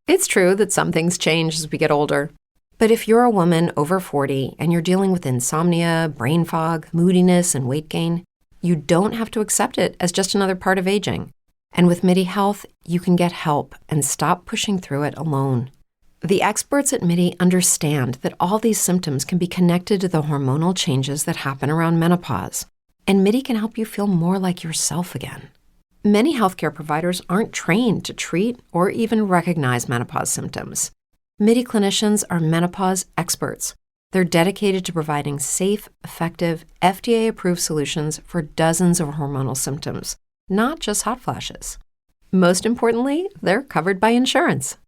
It's true that some things change as we get older. But if you're a woman over 40 and you're dealing with insomnia, brain fog, moodiness, and weight gain, you don't have to accept it as just another part of aging. And with MIDI Health, you can get help and stop pushing through it alone. The experts at MIDI understand that all these symptoms can be connected to the hormonal changes that happen around menopause. And MIDI can help you feel more like yourself again. Many healthcare providers aren't trained to treat or even recognize menopause symptoms. MIDI clinicians are menopause experts. They're dedicated to providing safe, effective, FDA-approved solutions for dozens of hormonal symptoms, not just hot flashes. Most importantly, they're covered by insurance.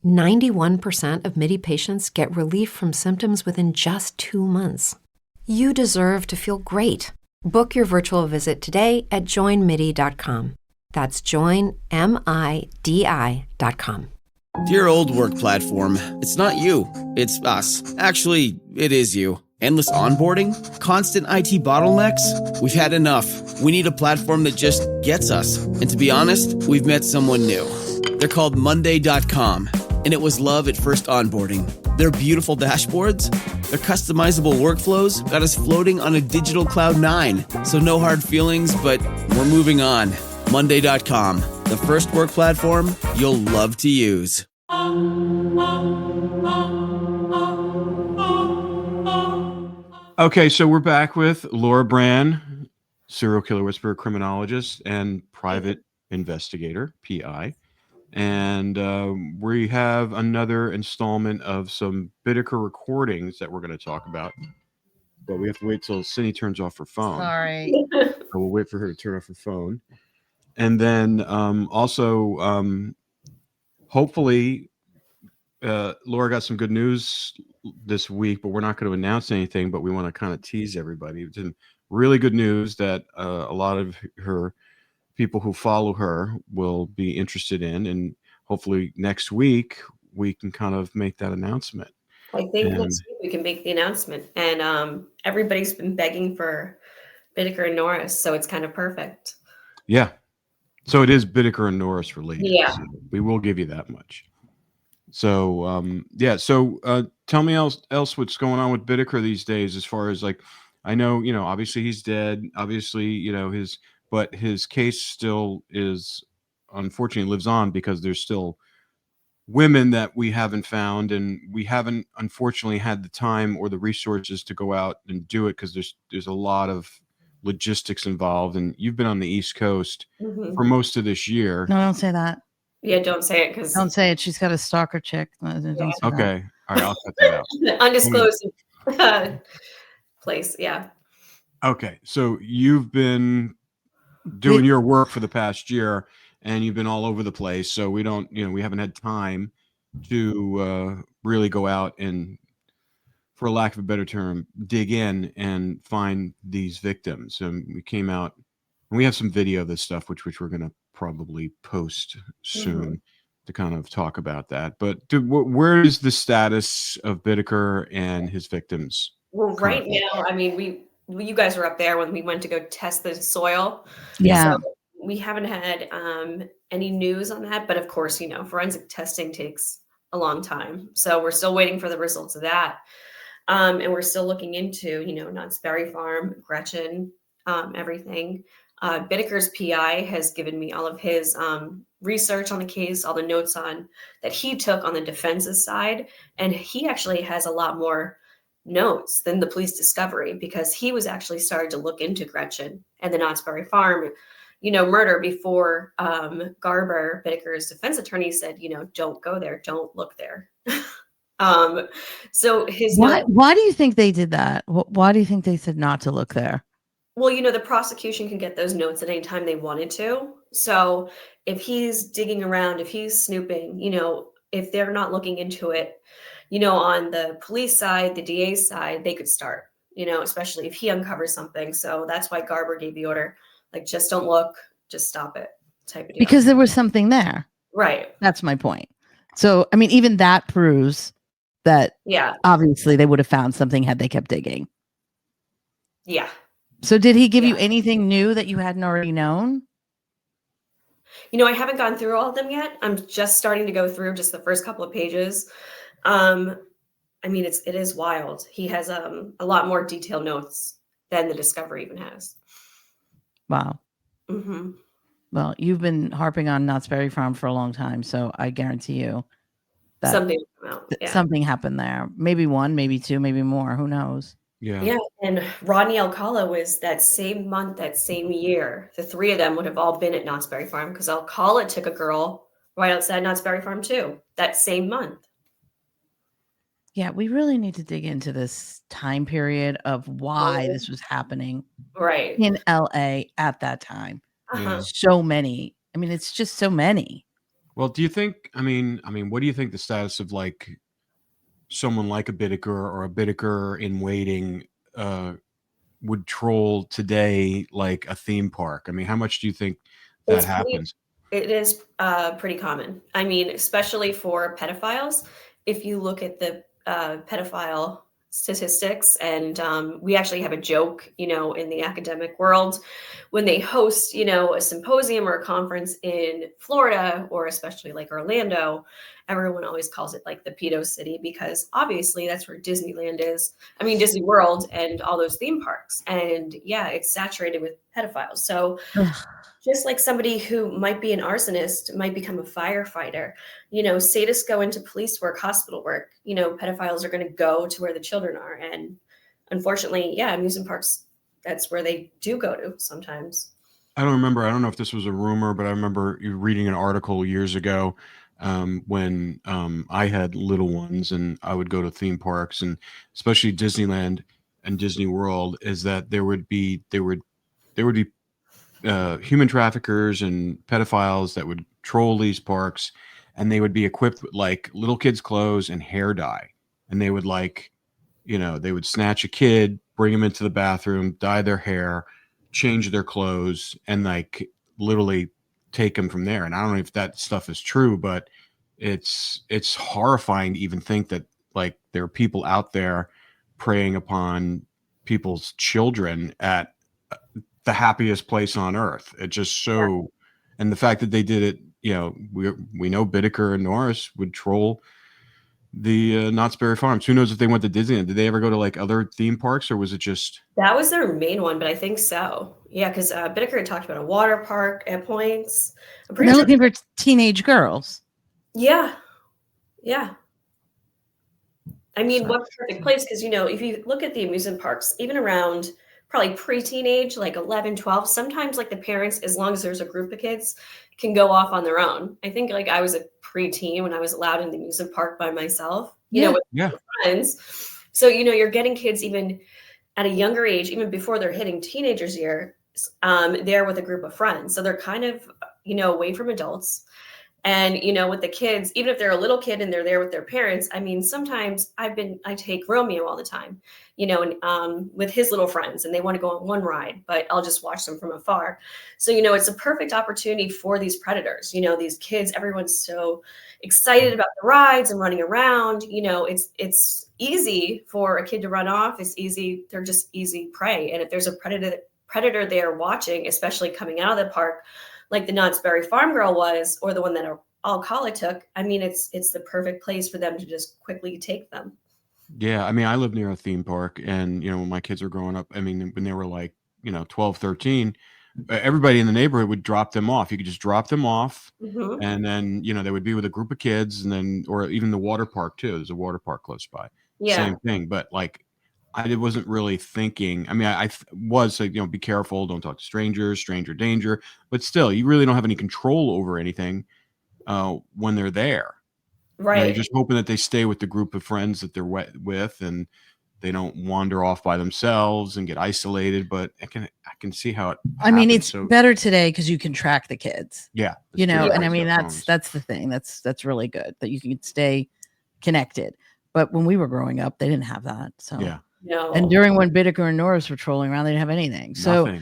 91% of MIDI patients get relief from symptoms within just 2 months. You deserve to feel great. Book your virtual visit today at joinmidi.com. That's joinmidi.com. Dear old work platform, it's not you, it's us. Actually, it is you. Endless onboarding? Constant IT bottlenecks? We've had enough. We need a platform that just gets us. And to be honest, we've met someone new. They're called Monday.com, and it was love at first onboarding. Their beautiful dashboards, their customizable workflows got us floating on a digital cloud 9. So no hard feelings, but we're moving on. Monday.com, the first work platform you'll love to use. Okay, so we're back with Laura Brand, serial killer whisperer, criminologist, and private investigator, PI. And we have another installment of some Bittaker recordings that we're going to talk about. But we have to wait till Cindy turns off her phone. Sorry. So we'll wait for her to turn off her phone. And then hopefully, Laura got some good news this week, but we're not going to announce anything, but we want to kind of tease everybody. It's really good news that a lot of her people who follow her will be interested in, and hopefully next week we can kind of make that announcement. I think next week we can make the announcement, and everybody's been begging for Bittaker and Norris, so it's kind of perfect. Yeah. So it is Bittaker and Norris related. Yeah. So we will give you that much. So, So tell me else what's going on with Bittaker these days, as far as like, I know, obviously he's dead. Obviously, but his case still is, unfortunately, lives on because there's still women that we haven't found, and we haven't, unfortunately, had the time or the resources to go out and do it because there's a lot of logistics involved, and you've been on the East Coast for most of this year. No, don't say that. Yeah, don't say it because don't say it. She's got a stalker chick. Don't say okay, all right, I'll cut that out. Undisclosed place. Yeah. Okay, so you've been doing your work for the past year, and you've been all over the place. So we don't, we haven't had time to really go out and, for lack of a better term, dig in and find these victims. And we came out, and we have some video of this stuff, which we're going to probably post soon to kind of talk about that. But where is the status of Bittaker and his victims? Well, right now, I mean, you guys were up there when we went to go test the soil. Yeah. So we haven't had any news on that, but of course, forensic testing takes a long time. So we're still waiting for the results of that. And we're still looking into, Knott's Berry Farm, Gretchen, everything. Bittaker's PI has given me all of his research on the case, all the notes on that he took on the defense's side. And he actually has a lot more notes than the police discovery, because he was actually started to look into Gretchen and the Knott's Berry Farm, murder before Garber, Bittaker's defense attorney, said, don't go there, don't look there. So why do you think they did that? Why do you think they said not to look there? Well, the prosecution can get those notes at any time they wanted to. So if he's digging around, if he's snooping, if they're not looking into it, on the police side, the DA's side, they could start, especially if he uncovers something. So that's why Garber gave the order, like, just don't look, just stop it type of deal. Because there was something there. Right. That's my point. So, I mean, even that proves that, obviously they would have found something had they kept digging. Yeah. So did he give you anything new that you hadn't already known? I haven't gone through all of them yet. I'm just starting to go through just the first couple of pages. I mean, it is wild. He has a lot more detailed notes than the Discovery even has. Wow. Mm-hmm. Well, you've been harping on Knott's Berry Farm for a long time, so I guarantee you that Something will come out. Yeah. something happened there. Maybe one, maybe two, maybe more. Who knows? Yeah. And Rodney Alcala was that same month, that same year. The three of them would have all been at Knott's Berry Farm because Alcala took a girl right outside Knott's Berry Farm too, that same month. Yeah, we really need to dig into this time period of why this was happening in LA at that time. Uh-huh. So many. I mean, it's just so many. Well, do you think, I mean, what do you think the status of like someone like a Bittaker or a Bittaker in waiting would troll today like a theme park? I mean, how much do you think that happens? It is pretty common. I mean, especially for pedophiles. If you look at the pedophile statistics, and we actually have a joke, in the academic world, when they host, a symposium or a conference in Florida, or especially like Orlando, everyone always calls it like the pedo city, because obviously that's where Disneyland is. I mean, Disney World and all those theme parks. And yeah, it's saturated with pedophiles. So just like somebody who might be an arsonist might become a firefighter, sadists go into police work, hospital work, pedophiles are going to go to where the children are. And unfortunately, yeah, amusement parks, that's where they do go to sometimes. I don't know if this was a rumor, but I remember you reading an article years ago when I had little ones and I would go to theme parks, and especially Disneyland and Disney World, is that there would be human traffickers and pedophiles that would troll these parks, and they would be equipped with like little kids' clothes and hair dye, and they would they would snatch a kid, bring him into the bathroom, dye their hair, change their clothes, and like literally take them from there. And I don't know if that stuff is true, but it's horrifying to even think that like there are people out there preying upon people's children at the happiest place on earth. It just so, and the fact that they did it, we know Bittaker and Laurence would troll the Knott's Berry Farms. Who knows if they went to Disneyland? Did they ever go to like other theme parks, or was it just that was their main one? But I think so. Yeah, because Bittaker had talked about a water park at points. They're looking for teenage girls. Yeah. I mean, what perfect place? Because if you look at the amusement parks, even around probably pre-teenage, like 11, 12, sometimes like the parents, as long as there's a group of kids, can go off on their own. I think like I was a pre-teen when I was allowed in the amusement park by myself, with friends. So, you're getting kids even at a younger age, even before they're hitting teenagers years, there with a group of friends. So they're kind of, away from adults. And, with the kids, even if they're a little kid and they're there with their parents, I mean, sometimes I take Romeo all the time, and with his little friends, and they want to go on one ride, but I'll just watch them from afar. So, it's a perfect opportunity for these predators, these kids, everyone's so excited about the rides and running around, it's easy for a kid to run off. It's easy. They're just easy prey. And if there's a predator there watching, especially coming out of the park, like the Knott's Berry Farm girl was, or the one that Alcala took, I mean, it's the perfect place for them to just quickly take them. Yeah. I mean, I live near a theme park, and, when my kids were growing up, I mean, when they were like, 12, 13, everybody in the neighborhood would drop them off. You could just drop them off. Mm-hmm. And then, they would be with a group of kids, and then, or even the water park too. There's a water park close by. Yeah. Same thing. But like, I wasn't really thinking. I mean, I was like, be careful, don't talk to strangers, stranger danger. But still, you really don't have any control over anything when they're there. Right. You're just hoping that they stay with the group of friends that they're with, and they don't wander off by themselves and get isolated. But I can see how it. I mean, it's better today because you can track the kids. Yeah. And I mean, that's the thing. That's really good that you can stay connected. But when we were growing up, they didn't have that. So yeah. No. And during when Bittaker and Laurence were trolling around, they didn't have anything. So,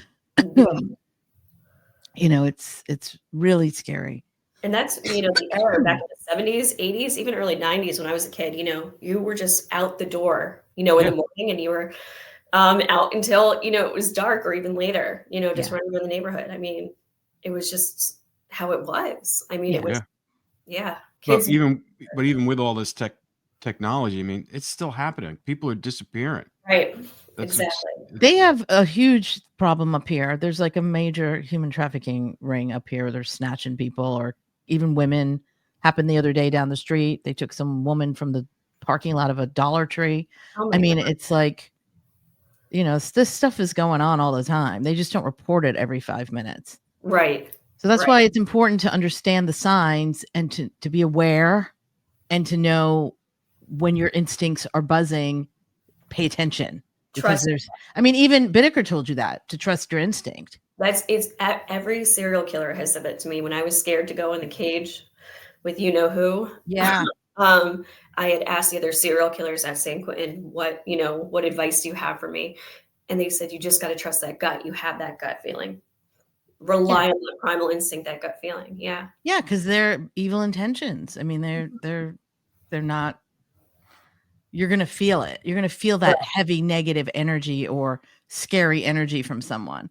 it's really scary. And that's, the era back in the 70s, 80s, even early 90s when I was a kid, you were just out the door, in the morning, and you were out until, it was dark or even later, just running around the neighborhood. I mean, it was just how it was. I mean, Yeah. it was, But kids. even with all this technology, I mean, it's still happening. People are disappearing. Right. That's Exactly. They have a huge problem up here. There's like a major human trafficking ring up here. They're snatching people, or even women. Happened the other day down the street. They took some woman from the parking lot of a Dollar Tree. Oh I my mean, God. it's like, this stuff is going on all the time. They just don't report it every 5 minutes. Right. So that's Right. why it's important to understand the signs and to be aware and to know when your instincts are buzzing, pay attention. Because Trust. even Bittaker told you that, to trust your instinct. Every serial killer has said that to me when I was scared to go in the cage with you know who. Yeah. I had asked the other serial killers at San Quentin, what advice do you have for me? And they said, you just got to trust that gut. You have that gut feeling. Rely on the primal instinct, that gut feeling. Yeah. Yeah, because they're evil intentions. I mean, they're not. You're gonna feel it. You're gonna feel that heavy negative energy or scary energy from someone.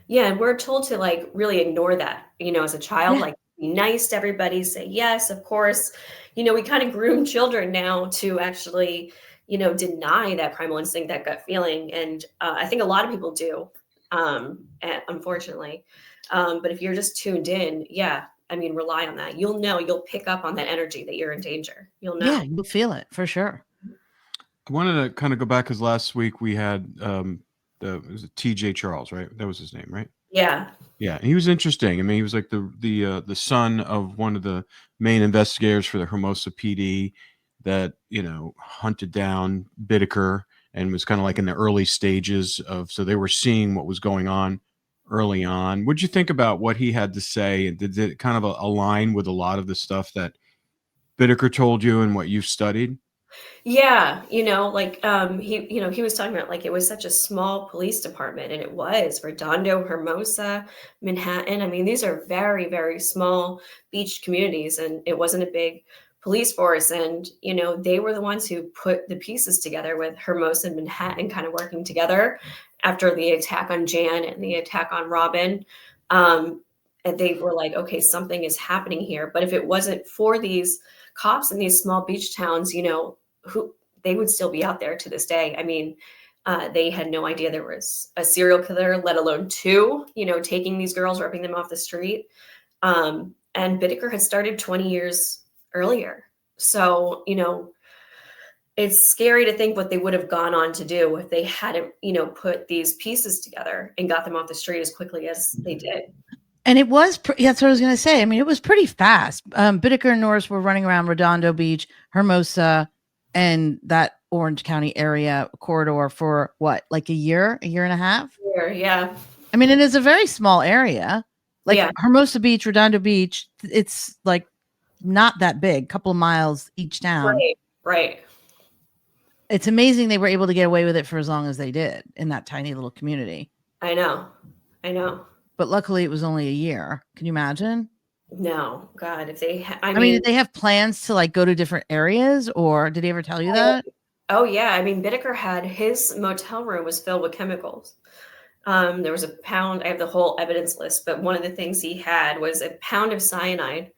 Yeah, and we're told to like really ignore that. As a child, like be nice to everybody, say yes, of course. We kind of groom children now to actually, deny that primal instinct, that gut feeling, and I think a lot of people do, unfortunately. But if you're just tuned in, rely on that. You'll pick up on that energy that you're in danger. You'll know. Yeah, you'll feel it for sure. I wanted to kind of go back because last week we had was it TJ Charles, right? That was his name, right? Yeah. Yeah, and he was interesting. I mean, he was like the son of one of the main investigators for the Hermosa PD that hunted down Bittaker and was kind of like in the early stages of. So they were seeing what was going on early on. What'd you think about what he had to say? And did it kind of align with a lot of the stuff that Bittaker told you and what you've studied? Yeah, he was talking about like it was such a small police department, and it was Redondo, Hermosa, Manhattan. I mean, these are very, very small beach communities, and it wasn't a big police force. And they were the ones who put the pieces together with Hermosa and Manhattan kind of working together after the attack on Jan and the attack on Robin. And they were like, okay, something is happening here. But if it wasn't for these cops in these small beach towns, who they would still be out there to this day. I mean, they had no idea there was a serial killer, let alone two, taking these girls, ripping them off the street. And Bittaker had started 20 years earlier. So, it's scary to think what they would have gone on to do if they hadn't, put these pieces together and got them off the street as quickly as they did. And it was, that's what I was going to say. I mean, it was pretty fast. Bittaker and Norris were running around Redondo Beach, Hermosa, and that Orange County area corridor for what, like a year and a half? Yeah. I mean, it is a very small area. Like Hermosa Beach, Redondo Beach, it's like not that big, couple of miles each town. Right. It's amazing they were able to get away with it for as long as they did in that tiny little community. I know. But luckily it was only a year. Can you imagine? No, God, if they, I mean, did they have plans to like go to different areas, or did he ever tell you that? Oh yeah. I mean, Bittaker had his motel room was filled with chemicals. There was a pound, I have the whole evidence list, but one of the things he had was a pound of cyanide,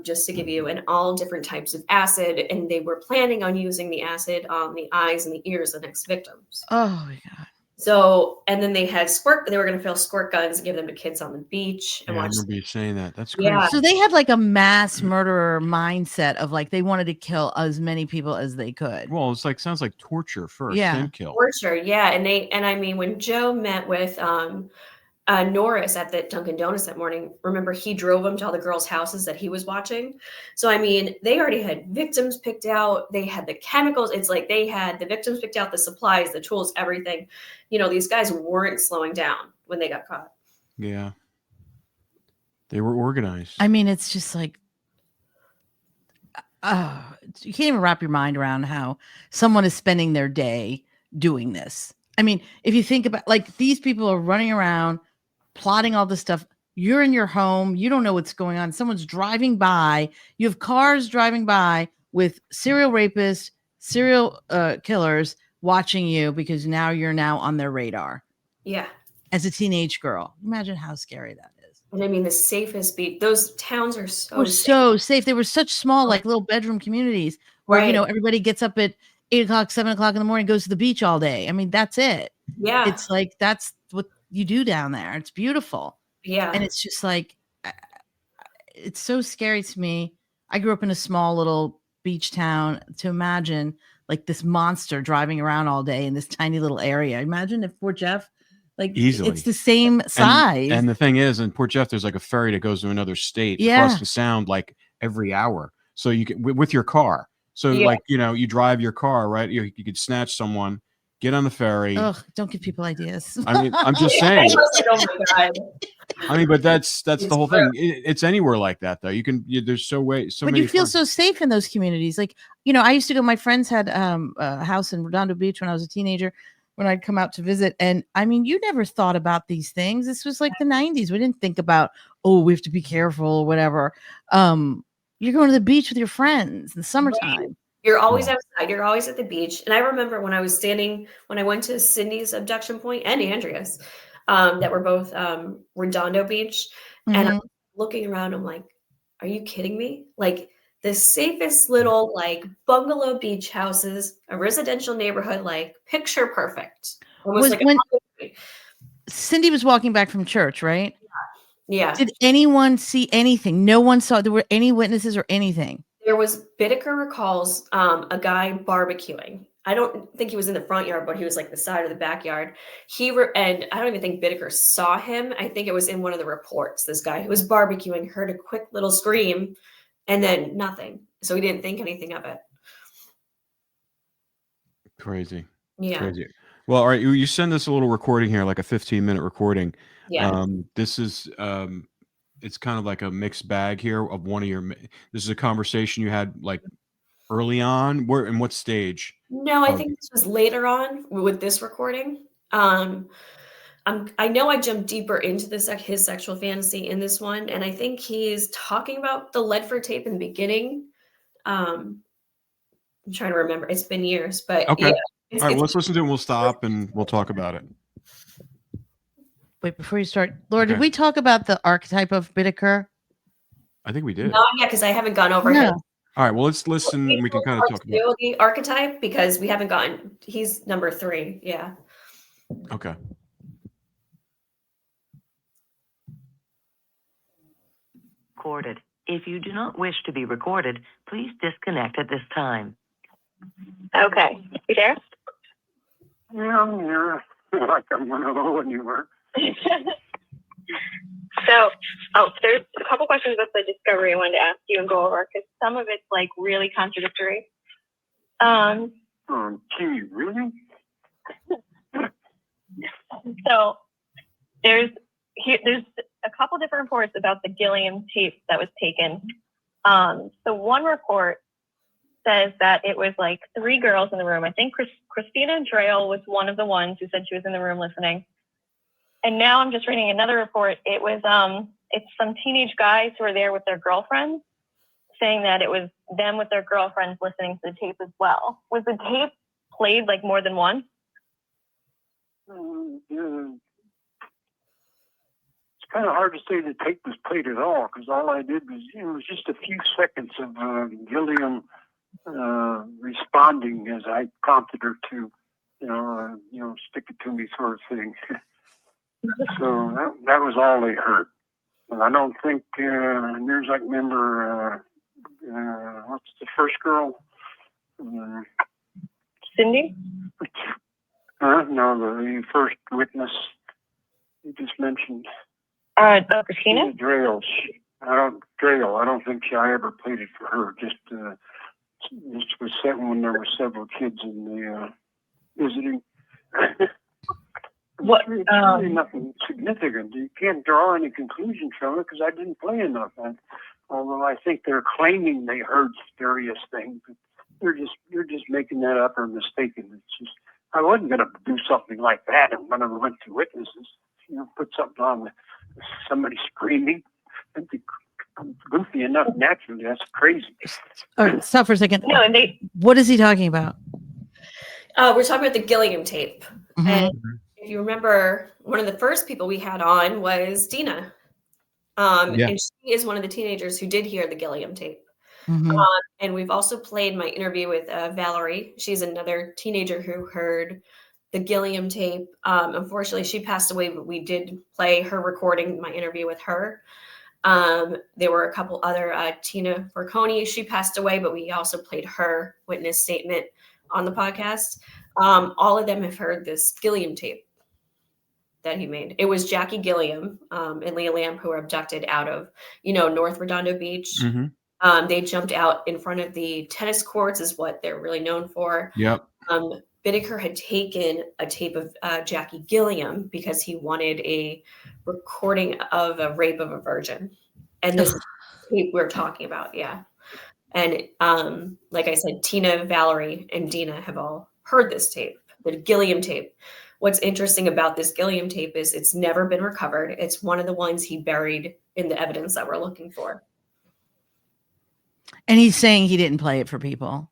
just to give you, and all different types of acid. And they were planning on using the acid on the eyes and the ears of the next victims. Oh my God. So, and then they had they were going to fill squirt guns and give them to kids on the beach. And I remember you saying that. That's crazy. Yeah. So they had like a mass murderer mindset of like, they wanted to kill as many people as they could. Well, it's like, sounds like torture first, then kill. Torture. Yeah. And I mean, when Joe met with, Norris at the Dunkin' Donuts that morning, remember he drove them to all the girls' houses that he was watching. So, I mean, they already had victims picked out. They had the chemicals. It's like they had the victims picked out, the supplies, the tools, everything. These guys weren't slowing down when they got caught. Yeah. They were organized. I mean, it's just like, you can't even wrap your mind around how someone is spending their day doing this. I mean, if you think about like these people are running around plotting all this stuff. You're in your home. You don't know what's going on. Someone's driving by. You have cars driving by with serial rapists, serial killers watching you because you're now on their radar. Yeah. As a teenage girl. Imagine how scary that is. And I mean, the safest beach. Those towns are Were so safe. so safe. They were such small, like little bedroom communities where, Right. everybody gets up at 8:00, 7:00 in the morning, goes to the beach all day. I mean, that's it. Yeah. It's like, that's what you do down there. It's beautiful. Yeah. And it's just like, it's so scary to me. I grew up in a small little beach town. To imagine like this monster driving around all day in this tiny little area. Imagine if poor Jeff, like Easily. it's the same size. And the thing is, in Port Jeff, there's like a ferry that goes to another state across the sound like every hour. So you can with your car. So like, you drive your car, right? You could snatch someone, get on the ferry. Ugh, don't give people ideas. I mean, I'm just saying. Oh my God. I mean, but that's the whole thing. It's anywhere like that, though. There's so many. But you feel so safe in those communities. Like, I used to go. My friends had a house in Redondo Beach when I was a teenager. When I'd come out to visit, and I mean, you never thought about these things. This was like the 90s. We didn't think about, we have to be careful or whatever. You're going to the beach with your friends in the summertime. Right. You're always outside. You're always at the beach. And I remember when I went to Cindy's abduction point and Andrea's, that were both Redondo Beach. And I'm looking around, I'm like, are you kidding me? Like the safest little like bungalow beach houses, a residential neighborhood, like picture perfect. Almost like when Cindy was walking back from church, right? Yeah. Did anyone see anything? No one saw. There were any witnesses or anything? There was Bittaker recalls a guy barbecuing. I don't think he was in the front yard, but he was like the side or the backyard. And I don't even think Bittaker saw him. I think it was in one of the reports. This guy who was barbecuing heard a quick little scream and then nothing. So he didn't think anything of it. Crazy. Yeah. Crazy. Well, all right. You send us a little recording here, like a 15-minute recording. Yeah. This is it's kind of like a mixed bag here of one of your. This is a conversation you had like early on. Where and what stage? No, I think this was later on with this recording. I know I jumped deeper into his sexual fantasy in this one, and I think he's talking about the Ledford tape in the beginning. I'm trying to remember. It's been years, but okay. Yeah, all right, let's listen to it. We'll stop and we'll talk about it. Wait, before you start, Laura, did we talk about the archetype of Bittaker? I think we did. No, yeah, because I haven't gone over him. All right, well, let's listen. We can kind of talk about the archetype because we haven't gotten. He's number 3. Yeah. Okay. Recorded. If you do not wish to be recorded, please disconnect at this time. Okay. You there? Yeah, I'm here. Like I'm going to know when you were. So, there's a couple questions about the discovery I wanted to ask you and go over because some of it's like really contradictory. Gee, really? So, there's a couple different reports about the Gilliam tape that was taken. So one report says that it was like 3 girls in the room. I think Christina Drayle was one of the ones who said she was in the room listening. And now I'm just reading another report. It was it's some teenage guys who were there with their girlfriends saying that it was them with their girlfriends listening to the tape as well. Was the tape played like more than once? It's kind of hard to say the tape was played at all because all I did was it was just a few seconds of Gilliam responding as I prompted her to, stick it to me sort of thing. So that was all they heard. And I don't think, near as I remember, what's the first girl? Cindy? No, the first witness you just mentioned. Christina? Drayle. I don't think I ever played it for her. Just this was set when there were several kids in the visiting. What? Really nothing significant. You can't draw any conclusions from it because I didn't play enough. Although I think they're claiming they heard various things, but you're just making that up or mistaken. It's just I wasn't going to do something like that when I went to witnesses. Put something on with somebody screaming. I'm goofy enough naturally. That's crazy. All right, stop for a second. No, and what is he talking about? We're talking about the Gilliam tape. Mm-hmm. And if you remember, one of the first people we had on was Dina. Yeah. And she is one of the teenagers who did hear the Gilliam tape. Mhm. And we've also played my interview with Valerie. She's another teenager who heard the Gilliam tape. Unfortunately, she passed away, but we did play her recording, my interview with her. There were a couple other, Tina Berconi, she passed away, but we also played her witness statement on the podcast. All of them have heard this Gilliam tape that he made. It was Jackie Gilliam and Leah Lamb who were abducted out of, North Redondo Beach. Mm-hmm. They jumped out in front of the tennis courts is what they're really known for. Yep. Bittaker had taken a tape of Jackie Gilliam because he wanted a recording of a rape of a virgin. And this tape we're talking about, yeah. And like I said, Tina, Valerie, and Dina have all heard this tape, the Gilliam tape. What's interesting about this Gilliam tape is it's never been recovered. It's one of the ones he buried in the evidence that we're looking for. And he's saying he didn't play it for people.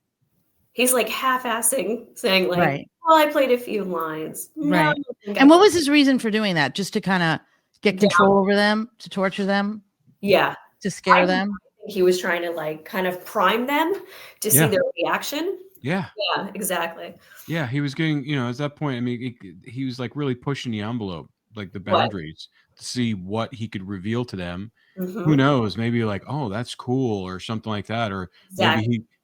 He's like half-assing, saying like, Right. well, I played a few lines. No, Right. And what was his reason for doing that? Just to kind of get control over them, to torture them? Yeah. To scare them? I think he was trying to like kind of prime them to see their reaction. Yeah. Yeah, exactly. Yeah, he was getting, at that point, I mean, he was like really pushing the envelope, like the boundaries to see what he could reveal to them. Mm-hmm. Who knows? Maybe like, oh, that's cool or something like that. Or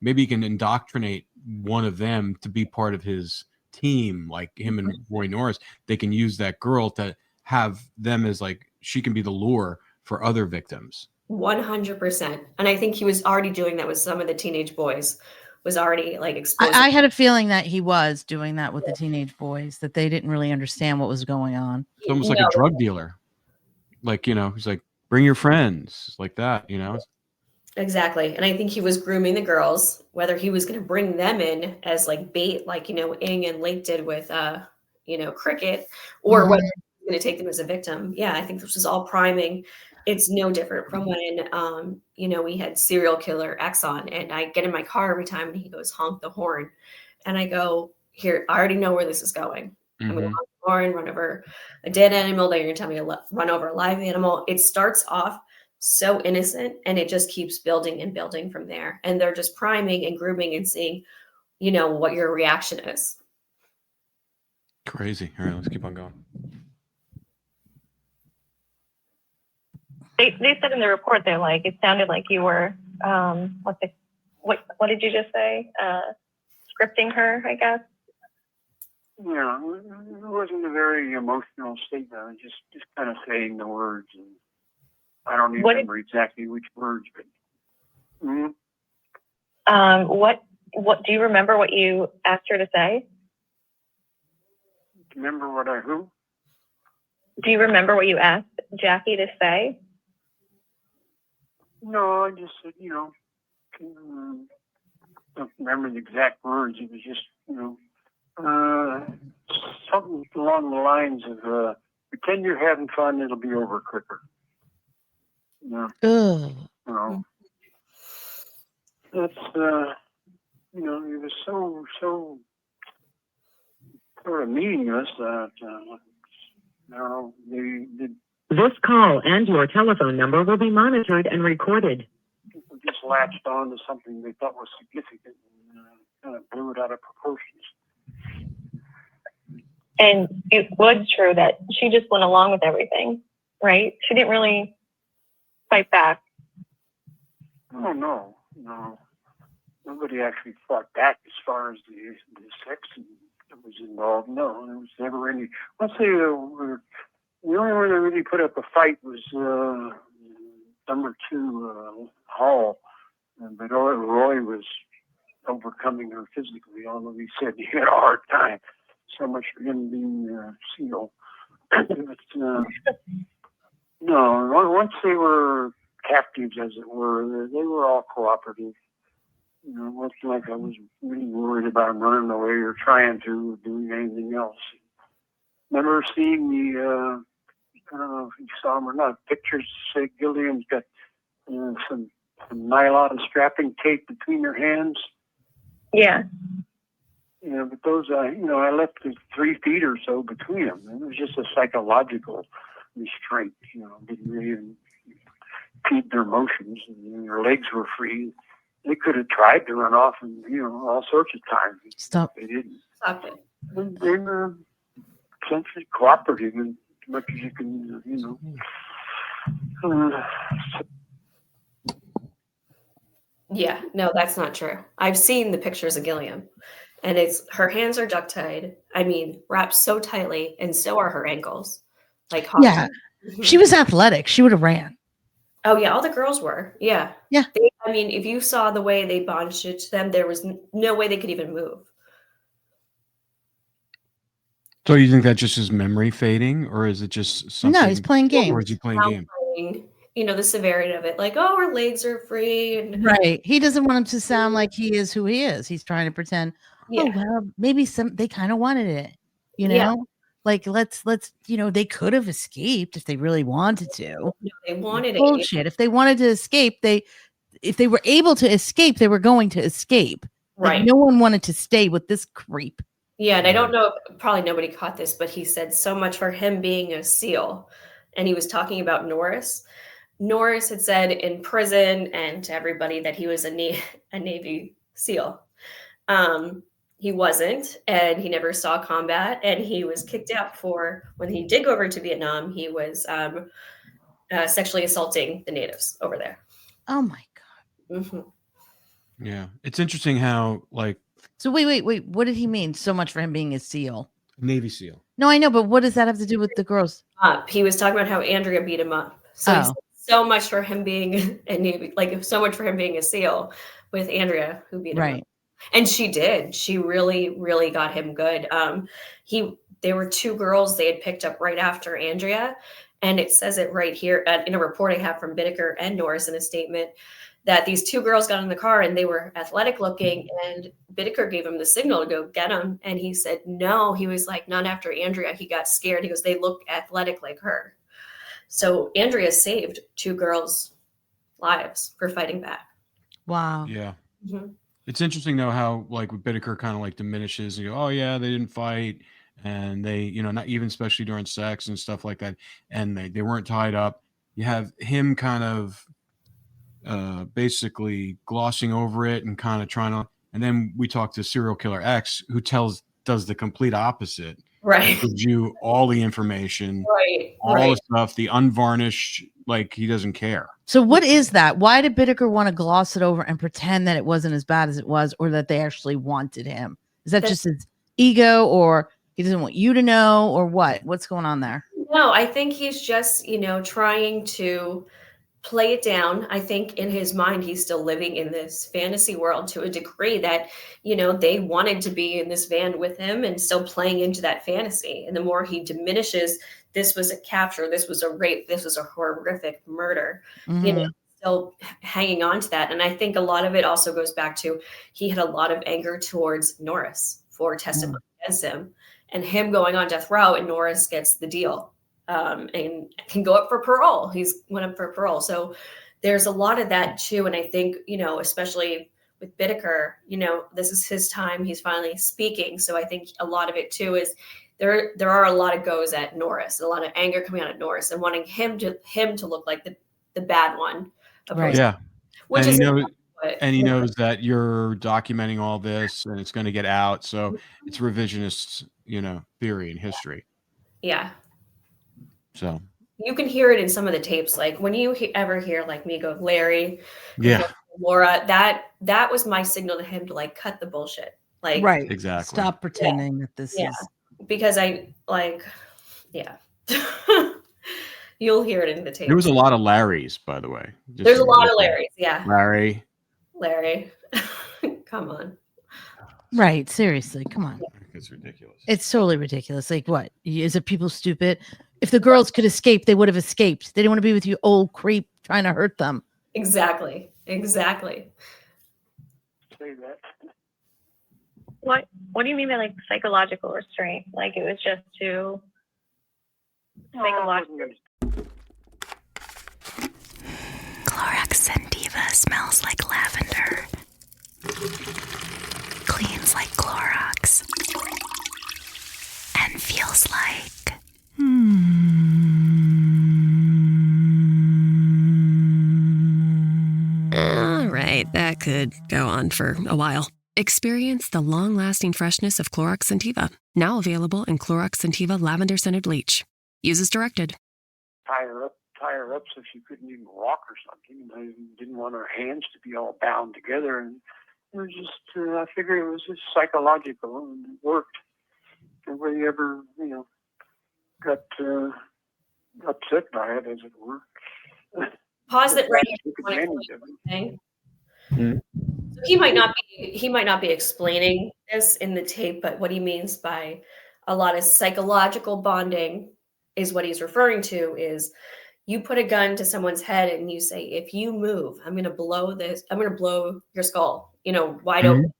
maybe he can indoctrinate one of them to be part of his team, like him and Roy Norris. They can use that girl to have them as like, she can be the lure for other victims. 100%. And I think he was already doing that with some of the teenage boys, was already like exposed. I had a feeling that he was doing that with the teenage boys, that they didn't really understand what was going on. It's almost like a drug dealer. Like, he's like, bring your friends, like that, Exactly. And I think he was grooming the girls, whether he was going to bring them in as like bait, like, Ing and Lake did with, Cricket, or whether he was going to take them as a victim. Yeah, I think this was all priming. It's no different from when, we had serial killer Exxon, and I get in my car every time and he goes, honk the horn. And I go, here, I already know where this is going. I'm going to honk the horn, run over a dead animal. Then you're going to tell me to run over a live animal. It starts off so innocent and it just keeps building and building from there. And they're just priming and grooming and seeing, what your reaction is. Crazy. All right, let's keep on going. They said in the report, they're like, it sounded like you were, what did you just say? Scripting her, I guess. Yeah, it wasn't a very emotional statement. I was just kind of saying the words, and I don't even remember exactly which words, but. What do you remember? What you asked her to say? Remember what I who? Do you remember what you asked Jackie to say? No, I just said, don't remember the exact words. It was just, something along the lines of, pretend you're having fun, it'll be over quicker. That's, it was so sort of meaningless that, I don't know, they did. This call and your telephone number will be monitored and recorded. People just latched on to something they thought was significant and kind of blew it out of proportions. And it was true that she just went along with everything, right? She didn't really fight back. Oh, no. Nobody actually fought back as far as the sex that was involved. No, there was never any. Let's say the only one that really put up a fight was number 2, Hall. But Roy was overcoming her physically, although he said he had a hard time. So much for him being SEAL. But, no, once they were captives, as it were, they were all cooperative. It wasn't like I was really worried about them running away or trying to or doing anything else. Remember seeing the, I don't know if you saw them or not, pictures say Gilliam's got some nylon strapping tape between her hands. Yeah. But those, I left 3 feet or so between them. It was just a psychological restraint, didn't really impede their motions, and their legs were free. They could have tried to run off, and all sorts of times. Stop. They didn't. Stop it. They were essentially cooperative as much as you can, Yeah, no, that's not true. I've seen the pictures of Gilliam, and her hands are duct tied. I mean, wrapped so tightly, and so are her ankles. Like, Yeah. She was athletic. She would have ran. Oh yeah, all the girls were. Yeah. Yeah. I mean, if you saw the way they bondaged them, there was no way they could even move. So you think that just is memory fading, or is it just something? No, he's playing games. Or is he playing games? The severity of it, like, oh, her legs are free, and Right. He doesn't want him to sound like he is who he is. He's trying to pretend. Yeah. Oh well, maybe they kind of wanted it. Yeah. Like let's they could have escaped if they really wanted to. No, they wanted Bullshit. If they wanted to escape, if they were able to escape, they were going to escape. Right. Like, no one wanted to stay with this creep. Yeah, and I don't know, probably nobody caught this, but he said so much for him being a SEAL. And he was talking about Norris. Norris had said in prison and to everybody that he was a Navy SEAL. He wasn't, and he never saw combat, and he was kicked out when he did go over to Vietnam, he was sexually assaulting the natives over there. Oh my God. Mm-hmm. Yeah. It's interesting how, like. So wait. What did he mean? So much for him being a SEAL? Navy SEAL. No, I know, but what does that have to do with the girls? He was talking about how Andrea beat him up. So he said so much for him being a Navy, like so much for him being a SEAL with Andrea, who beat him up. And she did. She really, really got him good. There were two girls they had picked up right after Andrea. And it says it right here in a report I have from Bittaker and Norris in a statement that these two girls got in the car and they were athletic looking, and Bittaker gave him the signal to go get them. And he said, no, he was like, not after Andrea. He got scared. He goes, they look athletic like her. So Andrea saved two girls' lives for fighting back. Wow. Yeah. Mm-hmm. It's interesting though how like with Bittaker kind of like diminishes and you go, oh yeah, they didn't fight, and they, not even especially during sex and stuff like that, and they weren't tied up. You have him kind of basically glossing over it and kind of trying to, and then we talk to Serial Killer X, who does the complete opposite. Right. Gives you all the information, all the stuff, the unvarnished, like he doesn't care. So what is that? Why did Bittaker want to gloss it over and pretend that it wasn't as bad as it was, or that they actually wanted him? Is that just his ego, or he doesn't want you to know, or what? What's going on there? No, I think he's just, trying to play it down. I think in his mind, he's still living in this fantasy world to a degree that, they wanted to be in this van with him and still playing into that fantasy. And the more he diminishes, this was a capture, this was a rape, this was a horrific murder, still hanging on to that. And I think a lot of it also goes back to, he had a lot of anger towards Norris for testifying against him, and him going on death row, and Norris gets the deal. And can go up for parole. He's went up for parole. So there's a lot of that too. And I think, especially with Bittaker, this is his time. He's finally speaking. So I think a lot of it too is there are a lot of goes at Norris, a lot of anger coming out at Norris and wanting him to look like the bad one. Right. Yeah. Which and he knows that you're documenting all this and it's going to get out. So it's revisionist, theory and history. Yeah. So you can hear it in some of the tapes. Like when you ever hear like me go, Larry, Laura, that was my signal to him to like cut the bullshit. Like, right. Exactly. Stop pretending that this is. Because you'll hear it in the tape. There was a lot of Larrys, by the way. There's a lot of Larrys. Yeah. Larry. Come on. Right. Seriously. Come on. It's ridiculous. It's totally ridiculous. Like what? Is it people stupid? If the girls could escape, they would have escaped. They didn't want to be with you, old creep, trying to hurt them. Exactly. Say that. What do you mean by like psychological restraint? Like it was just to psychological. Clorox Sentiva smells like lavender. Cleans like Clorox. And feels like... could go on for a while. Experience the long-lasting freshness of Clorox Scentiva, now available in Clorox Scentiva Lavender Scented Bleach. Use as directed. Tie her up so she couldn't even walk or something. I didn't want her hands to be all bound together, and it was just, I figured it was just psychological, and it worked. Nobody ever, got upset by it, as it were. Pause it right Took here. advantage of it. Okay. Mhm. So he might not be explaining this in the tape, but what he means by a lot of psychological bonding is what he's referring to is you put a gun to someone's head and you say, if you move, I'm going to blow your skull, wide open.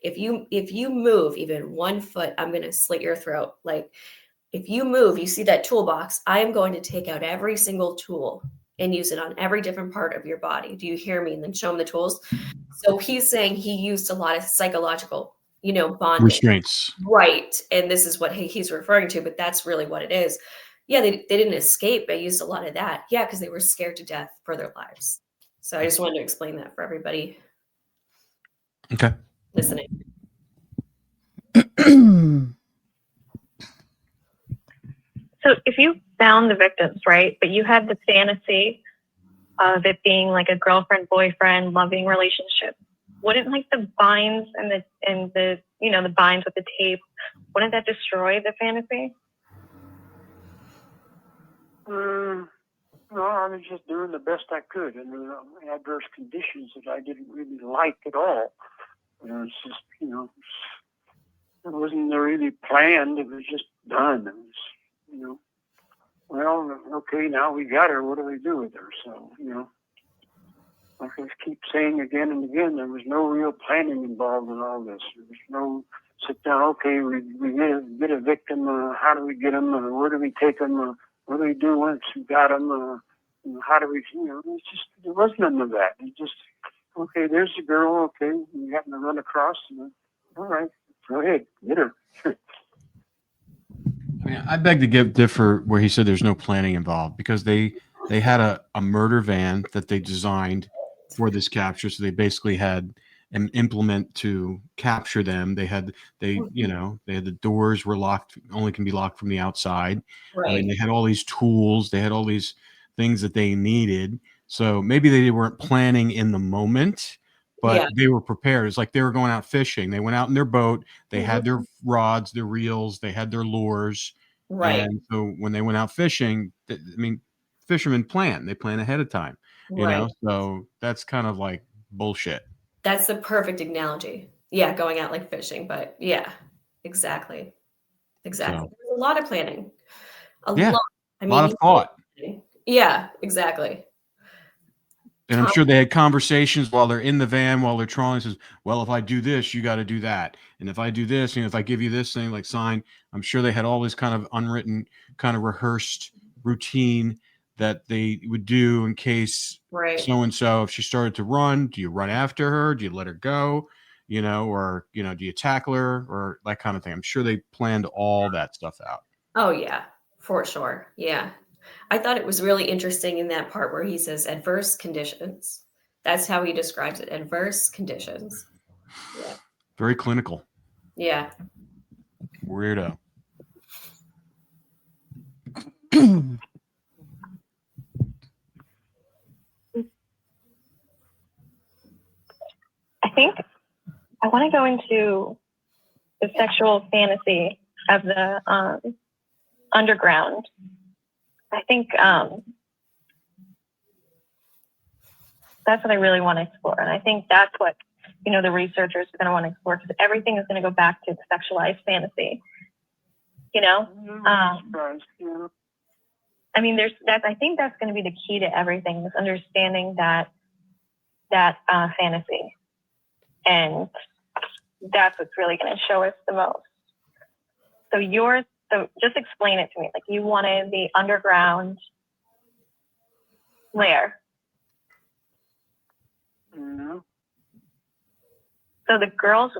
If you move even 1 foot, I'm going to slit your throat. Like, if you move, you see that toolbox, I am going to take out every single tool and use it on every different part of your body. Do you hear me? And then show him the tools. So he's saying he used a lot of psychological, bonding. Restraints. Right. And this is what he's referring to, but that's really what it is. Yeah, they didn't escape. They used a lot of that. Yeah, because they were scared to death for their lives. So I just wanted to explain that for everybody Okay. listening. So if you found the victims, right, but you had the fantasy of it being like a girlfriend, boyfriend, loving relationship, wouldn't like the binds and the the binds with the tape, wouldn't that destroy the fantasy? No, I was just doing the best I could in the adverse conditions that I didn't really like at all. It was just, it wasn't really planned. It was just done. It was, well, okay, now we got her. What do we do with her? So, I just keep saying again and again, there was no real planning involved in all this. There was no sit down, okay, we get a victim. How do we get them? Where do we take them? What do we do once we got them? How do we, it's just, there was none of that. It just, okay, there's the girl, okay, we happen to run across, all right, go ahead, get her. I mean, I beg to differ where he said there's no planning involved, because they had a murder van that they designed for this capture. So they basically had an implement to capture them. They had the doors were locked, only can be locked from the outside. Right. I mean, they had all these tools, they had all these things that they needed. So maybe they weren't planning in the moment, but they were prepared. It's like they were going out fishing. They went out in their boat. They had their rods, their reels, they had their lures. Right. And so when they went out fishing, fishermen plan. They plan ahead of time, So that's kind of like bullshit. That's the perfect analogy. Yeah, going out like fishing, but yeah, exactly. So, There's a lot of planning. A yeah, lot. a lot of thought. Yeah, exactly. And I'm sure they had conversations while they're in the van, while they're trawling. Says, well, if I do this, you got to do that. And if I do this, if I give you this thing, like sign, I'm sure they had all this kind of unwritten, kind of rehearsed routine that they would do in case so-and-so, if she started to run, do you run after her? Do you let her go? Or, do you tackle her or that kind of thing? I'm sure they planned all that stuff out. Oh, yeah, for sure. Yeah. I thought it was really interesting in that part where he says adverse conditions. That's how he describes it. Adverse conditions. Yeah. Very clinical. Yeah. Weirdo. I think I want to go into the sexual fantasy of the underground. I think that's what I really want to explore. And I think that's what, the researchers are going to want to explore, because everything is going to go back to the sexualized fantasy, I mean, I think that's going to be the key to everything, is understanding that fantasy. And that's what's really going to show us the most. So just explain it to me. Like, you wanted the underground lair. Mm-hmm. So the girls,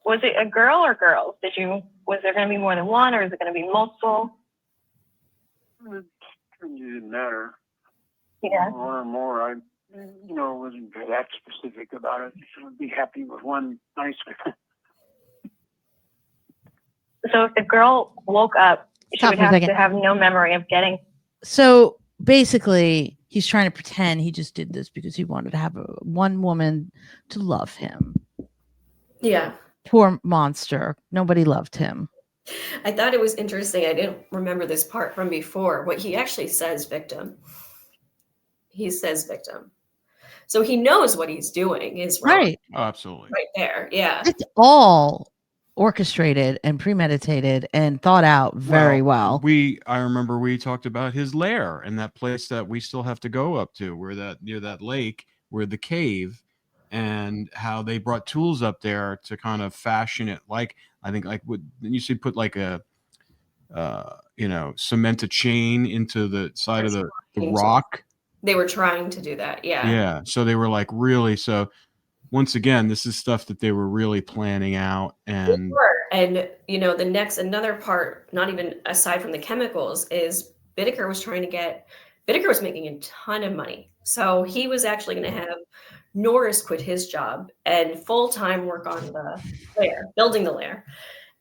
was it a girl or girls? Was there going to be more than one, or is it going to be multiple? It didn't matter. Yeah. One or more. wasn't that specific about it. So I'd be happy with one nice one. So if the girl woke up, she Stop would for a have second. to have no memory of getting. So basically, he's trying to pretend he just did this because he wanted to have one woman to love him. Yeah. Poor monster. Nobody loved him. I thought it was interesting. I didn't remember this part from before. What he actually says, victim. He says victim. So he knows what he's doing is wrong. Right. Oh, absolutely. Right there. Yeah. It's all orchestrated and premeditated and thought out very well. I remember we talked about his lair and that place that we still have to go up to, near that lake, where the cave, and how they brought tools up there to kind of fashion it like, I think, like what you should put like a cement a chain into the side of the rock. They were trying to do that. Yeah. Yeah. So they were like really, so once again, this is stuff that they were really planning out. And another part, not even aside from the chemicals, is Bittaker was making a ton of money. So he was actually going to have Norris quit his job and full-time work on the lair, building the lair.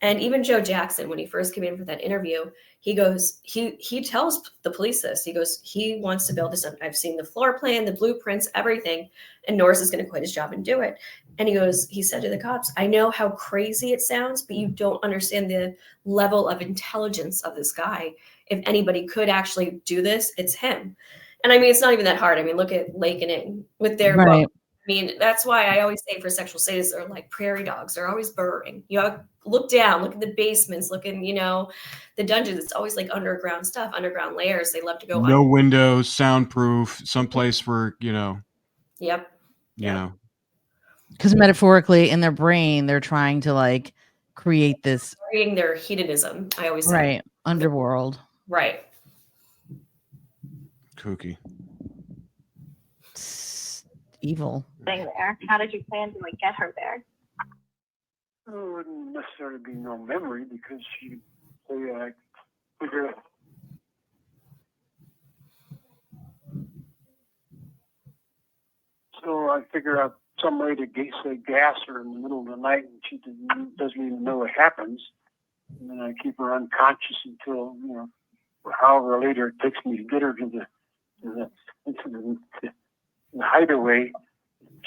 And even Joe Jackson, when he first came in for that interview, he goes, he tells the police this. He goes, he wants to build this. I've seen the floor plan, the blueprints, everything. And Norris is going to quit his job and do it. And he said to the cops, I know how crazy it sounds, but you don't understand the level of intelligence of this guy. If anybody could actually do this, it's him. And I mean, it's not even that hard. I mean, look at Lake and Ing with their Right. book. I mean, that's why I always say for sexual sadists, they're like prairie dogs. They're always burrowing. Look down, look at the basements, look in, the dungeons. It's always like underground stuff, underground layers. They love to go no windows, soundproof, someplace where, Yep. Because metaphorically in their brain, they're trying to like create this. Creating their hedonism, I always say. Right. Underworld. Right. Kooky. Evil thing there. How did you plan to get her there? It wouldn't necessarily be no memory because she figure out. So I figure out some way to gas her in the middle of the night, and she doesn't even know it happens. And then I keep her unconscious until however later it takes me to get her to the hideaway.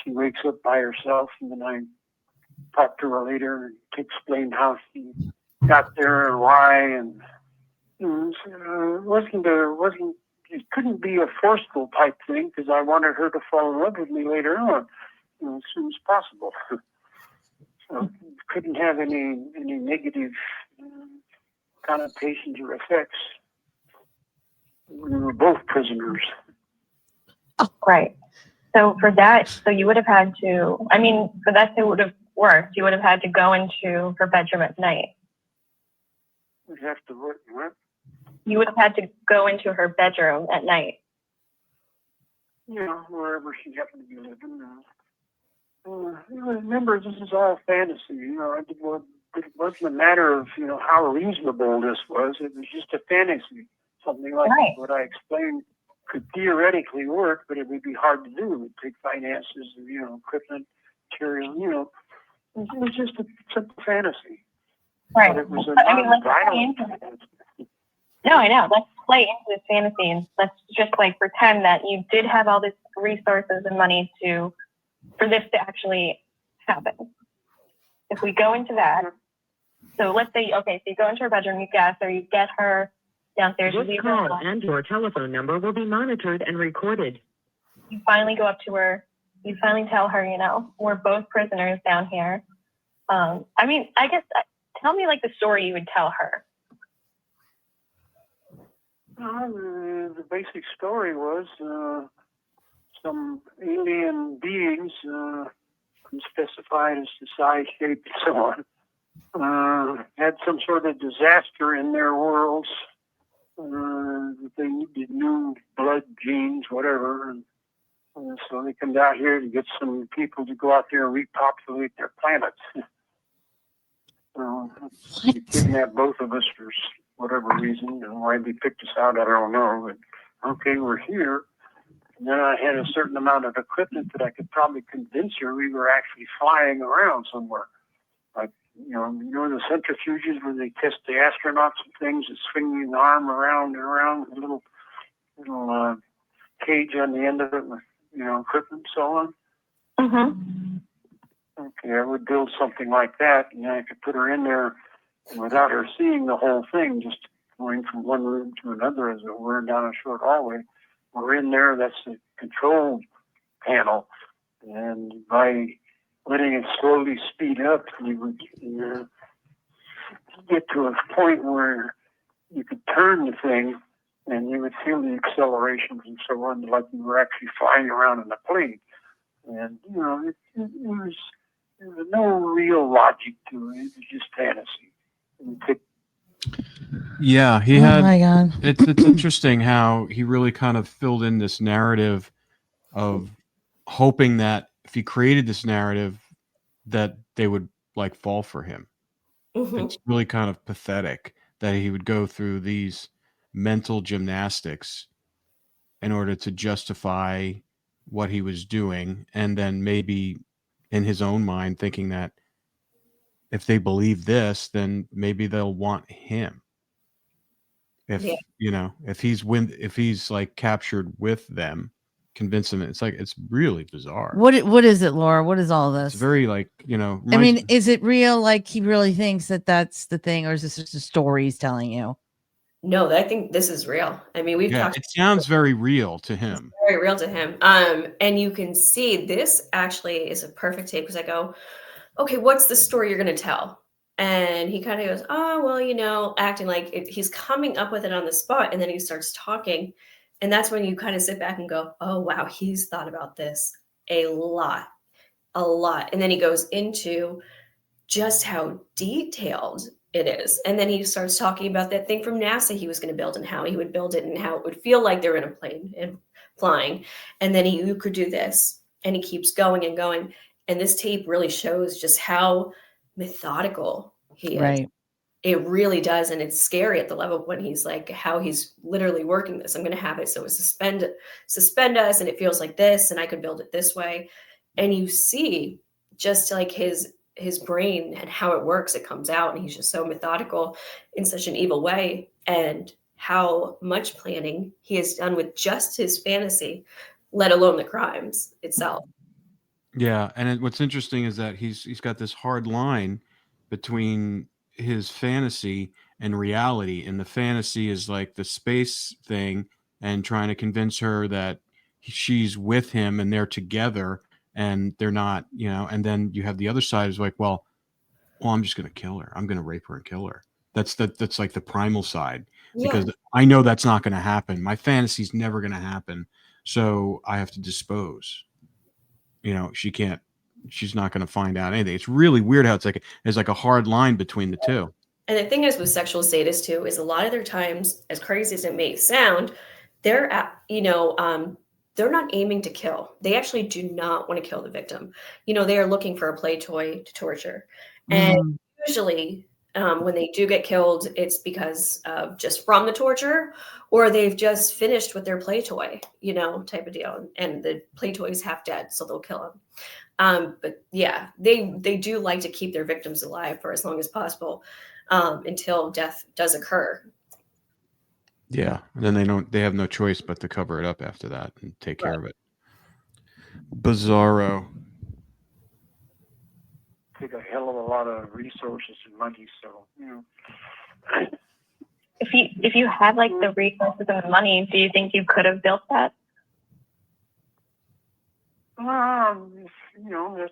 She wakes up by herself, and then I talk to her later and explain how she got there and why. And it couldn't be a forceful type thing because I wanted her to fall in love with me later on, as soon as possible. So couldn't have any negative connotations or effects. We were both prisoners. Oh, right. So for that, you would have had to, for that to would have worked, you would have had to go into her bedroom at night. We'd have to work, what? You would have had to go into her bedroom at night. Wherever she happened to be living. Remember, this is all fantasy. It wasn't a matter of, how reasonable this was. It was just a fantasy. Something like what I explained could theoretically work, but it would be hard to do. It would take finances, equipment, material, It was just a simple fantasy. Right. But it was a let's play into it. No, I know. Let's play into this fantasy and let's just pretend that you did have all these resources and money for this to actually happen. If we go into that, so let's say, so you go into her bedroom, you gas her, you get her downstairs. This call and your telephone number will be monitored and recorded. You finally go up to her. You finally tell her, we're both prisoners down here. I guess, tell me the story you would tell her. The basic story was some alien beings, unspecified as to size, shape, and so on, had some sort of disaster in their worlds. They needed new blood, genes, whatever. And so they come down here to get some people to go out there and repopulate their planets. They kidnapped both of us for whatever reason. Why they picked us out, I don't know. But okay, we're here. And then I had a certain amount of equipment that I could probably convince her we were actually flying around somewhere. Like, the centrifuges where they test the astronauts and things, and swinging the arm around and around with a little cage on the end of it with, equipment and so on. Mm-hmm. Okay, I would build something like that, and I could put her in there without her seeing the whole thing, just going from one room to another as it were down a short hallway. We're in there, that's the control panel, and by letting it slowly speed up, you would get to a point where you could turn the thing and you would feel the accelerations and so on, like you were actually flying around in a plane. And, there was no real logic to it. It was just fantasy. Yeah, he Oh had. my God. It's interesting how he really kind of filled in this narrative of hoping that if he created this narrative, that they would like fall for him. Mm-hmm. It's really kind of pathetic that he would go through these mental gymnastics in order to justify what he was doing, and then maybe in his own mind thinking that if they believe this, then maybe they'll want him. If if he's like captured with them, convince them. It's really bizarre. What is it, Laura? What is all this? It's very like, I mean, is it real? Like he really thinks that that's the thing, or is this just a story he's telling you? No, I think this is real. I mean, we've talked. It sounds very real to him. Very real to him. And you can see this actually is a perfect tape because I go, okay, what's the story you're going to tell? And he kind of goes, oh, well, acting like he's coming up with it on the spot. And then he starts talking. And that's when you kind of sit back and go, oh, wow, he's thought about this a lot. And then he goes into just how detailed it is. And then he starts talking about that thing from NASA he was going to build and how he would build it and how it would feel like they're in a plane and flying. And then you could do this. And he keeps going and going. And this tape really shows just how methodical he is. Right. It really does. And it's scary at the level when he's like, how he's literally working this. I'm going to have it so it suspend us. And it feels like this. And I could build it this way. And you see just like his brain and how it works. It comes out and he's just so methodical in such an evil way. And how much planning he has done with just his fantasy, let alone the crimes itself. Yeah, and what's interesting is that he's got this hard line between his fantasy and reality, and the fantasy is like the space thing and trying to convince her that she's with him and they're together and they're not, and then you have the other side is like, well, I'm just going to kill her. I'm going to rape her and kill her. That's like the primal side, because I know that's not going to happen. My fantasy's never going to happen. So I have to dispose. She's not going to find out anything. It's really weird how there's like a hard line between the two. And the thing is with sexual sadists too, is a lot of their times, as crazy as it may sound, they're not aiming to kill. They actually do not want to kill the victim. They are looking for a play toy to torture. And usually when they do get killed, it's because of just from the torture, or they've just finished with their play toy, type of deal. And the play toy is half dead, so they'll kill him. But yeah, they do like to keep their victims alive for as long as possible until death does occur. Yeah, and then they have no choice but to cover it up after that and take care of it. Bizarro. Take a hell of a lot of resources and money, so If you had like the resources and the money, do you think you could have built that? That's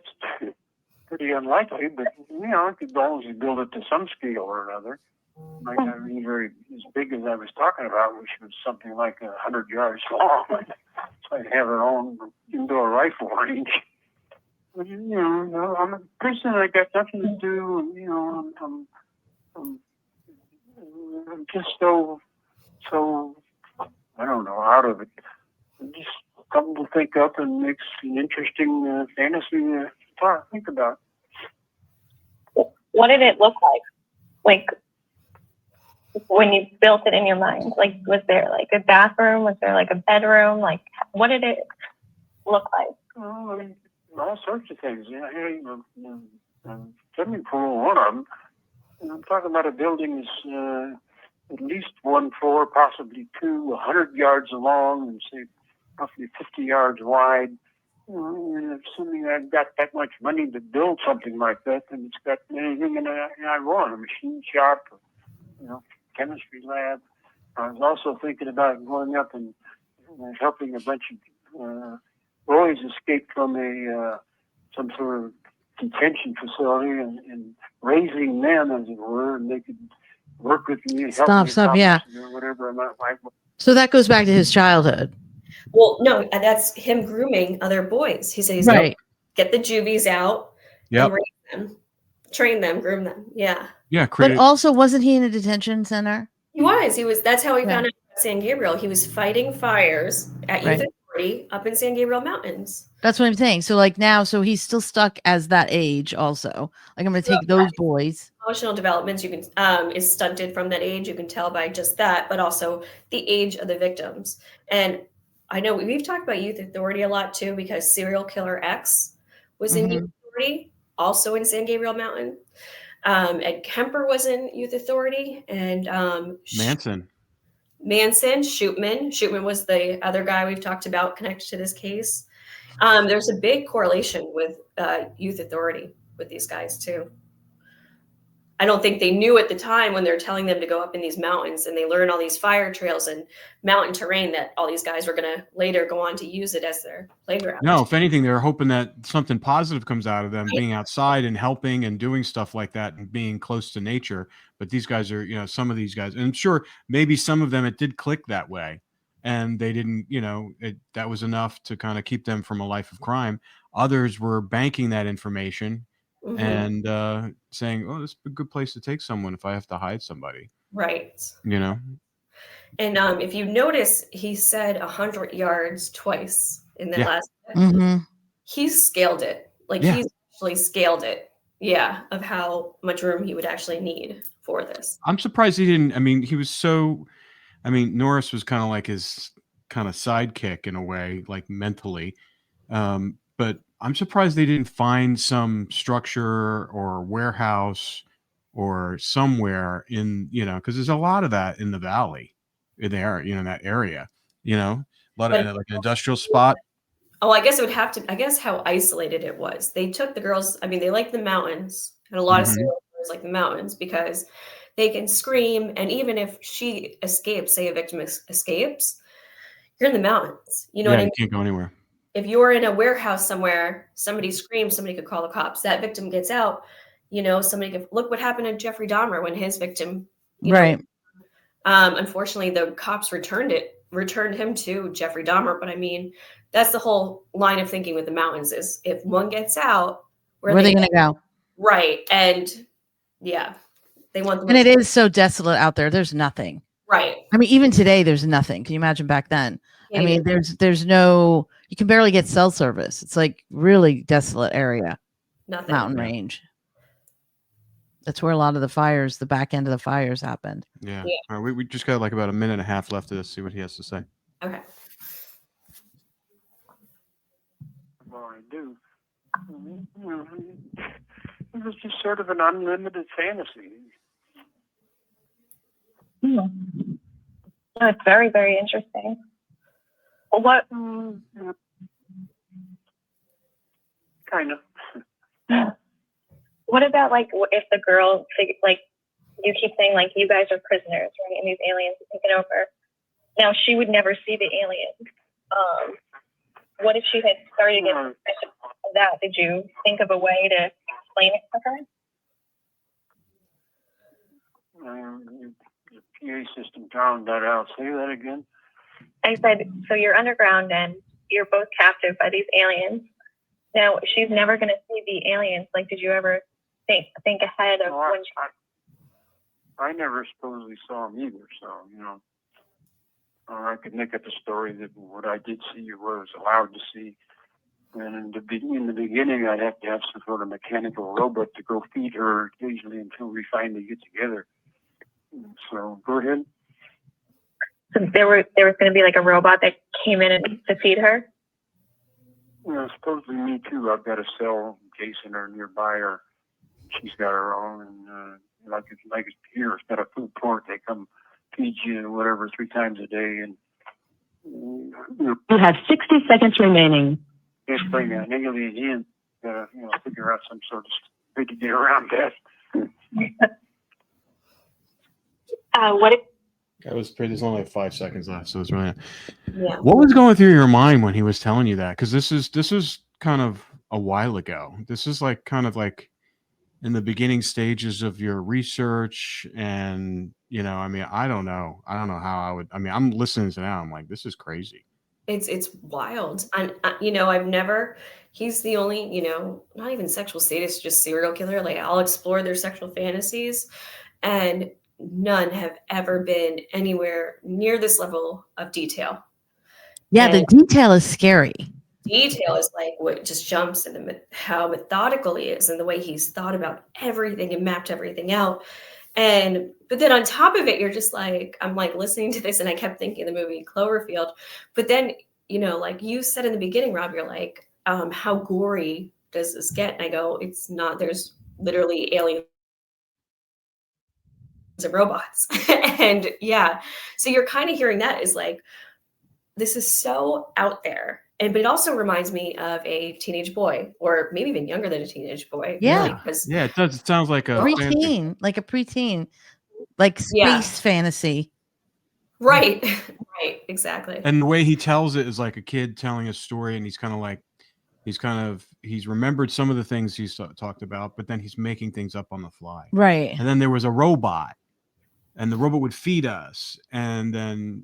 pretty unlikely, but I could always build it to some scale or another. Might not be very as big as I was talking about, which was something like 100 yards long. So I'd have our own indoor rifle range. But, I'm a person that got nothing to do. I'm just so I don't know, out of it. Just something to think up and makes an interesting fantasy to think about. What did it look like? Like, when you built it in your mind? Like, was there like a bathroom? Was there like a bedroom? Like, what did it look like? Oh, I mean, all sorts of things. Swimming pool, one of them. I'm talking about a building that's at least 1 floor, possibly 2, 100 yards long, and say roughly 50 yards wide. And assuming I've got that much money to build something like that, then it's got anything in it I want, a machine shop, chemistry lab. I was also thinking about going up and helping a bunch of boys escape from some sort of detention facility and raising them, as it were, and they could work with me and help me Yeah. or whatever I might like. So that goes back to his childhood. Well, no, that's him grooming other boys. He said he's right. Get the juvies out and raise them, train them, groom them. Yeah. Yeah. But also, wasn't he in a detention center? He was. That's how he found out about San Gabriel. He was fighting fires at Youth Authority up in San Gabriel Mountains. That's what I'm saying. So like now, so he's still stuck as that age also. Like I'm going to take those boys. Emotional developments you can is stunted from that age. You can tell by just that, but also the age of the victims. And I know we've talked about Youth Authority a lot too, because serial killer X was in Youth Authority, also in San Gabriel Mountain. Ed Kemper was in Youth Authority, and Manson, Shootman was the other guy we've talked about connected to this case. There's a big correlation with Youth Authority with these guys too. I don't think they knew at the time when they're telling them to go up in these mountains and they learn all these fire trails and mountain terrain that all these guys were going to later go on to use it as their playground. No, if anything, they're hoping that something positive comes out of them being outside and helping and doing stuff like that and being close to nature. But these guys are, some of these guys, and I'm sure maybe some of them, it did click that way and they didn't, that was enough to kind of keep them from a life of crime. Others were banking that information and saying, oh, this is a good place to take someone if I have to hide somebody. Right. And if you notice, he said 100 yards twice in that last he scaled it. He's actually scaled it. Yeah, of how much room he would actually need for this. I'm surprised he didn't. He was so, Norris was kind of like his kind of sidekick in a way, like mentally. But I'm surprised they didn't find some structure or warehouse or somewhere in, because there's a lot of that in the valley there, in that area, a lot of like an industrial spot. Oh, I guess it would have to, how isolated it was. They took the girls, they like the mountains, and a lot of serial killers like the mountains because they can scream. And even if she escapes, say a victim escapes, you're in the mountains. You know what I mean? You can't go anywhere. If you're in a warehouse somewhere, somebody screams, somebody could call the cops. That victim gets out, somebody could look what happened to Jeffrey Dahmer when his victim, unfortunately, the cops returned him to Jeffrey Dahmer. But that's the whole line of thinking with the mountains is if one gets out, where are they going to go? Right. And they want them. And it is so desolate out there. There's nothing. Right. Even today, there's nothing. Can you imagine back then? There's no, you can barely get cell service. It's like really desolate area. Nothing. Mountain range. That's where a lot of the fires, the back end of the fires happened. Yeah. All right, we just got like about a minute and a half left to see what he has to say. Okay. Well, I do. It was just sort of an unlimited fantasy. That's very, very interesting. What? Kind of. What about if the girl, you keep saying you guys are prisoners, right? And these aliens are taking over. Now she would never see the aliens. What if she had started to get suspicious of that? Did you think of a way to explain it to her? The PA system drowned that out. Say that again. I said, so you're underground and you're both captive by these aliens. Now she's never going to see the aliens. Did you ever think ahead of when she... I never supposedly saw them either, so I could make up a story that what I did see or was allowed to see. And in the beginning, I'd have to have some sort of mechanical robot to go feed her occasionally until we finally get together. So go ahead. So there was going to be like a robot that came in and to feed her. Supposedly me too. I've got a cell Jason or nearby, or she's got her own, and like it's here, it's got a food court. They come feed you whatever 3 times a day, and You have 60 seconds remaining. just bring an alien in. Gotta figure out some sort of way to get around that. What if That was pretty. There's only like 5 seconds left, so it's really. Yeah. What was going through your mind when he was telling you that? Because this was kind of a while ago. This is like kind of like in the beginning stages of your research, and I mean, I don't know how I would. I mean, I'm listening to now. I'm like, this is crazy. It's wild. And I've never, he's the only, not even sexual sadist, just serial killer. Like, I'll explore their sexual fantasies, and none have ever been anywhere near this level of detail. Yeah, And the detail is scary. detail is like what just jumps in how methodical he is and the way he's thought about everything and mapped everything out. But then on top of it, you're just like, I'm like listening to this, and I kept thinking the movie Cloverfield. But then, like you said in the beginning, Rob, you're like, how gory does this get? And I go, it's not. There's literally aliens and robots. And yeah, so you're kind of hearing that is like, this is so out there. But it also reminds me of a teenage boy, or maybe even younger than a teenage boy. Yeah. Really, because Yeah, it does. It sounds like a Preteen, like a preteen, like space Yeah. fantasy. right, exactly. And the way he tells it is like a kid telling a story, and he's remembered some of the things he's talked about, but then he's making things up on the fly. Right. And then there was a robot, and the robot would feed us, and then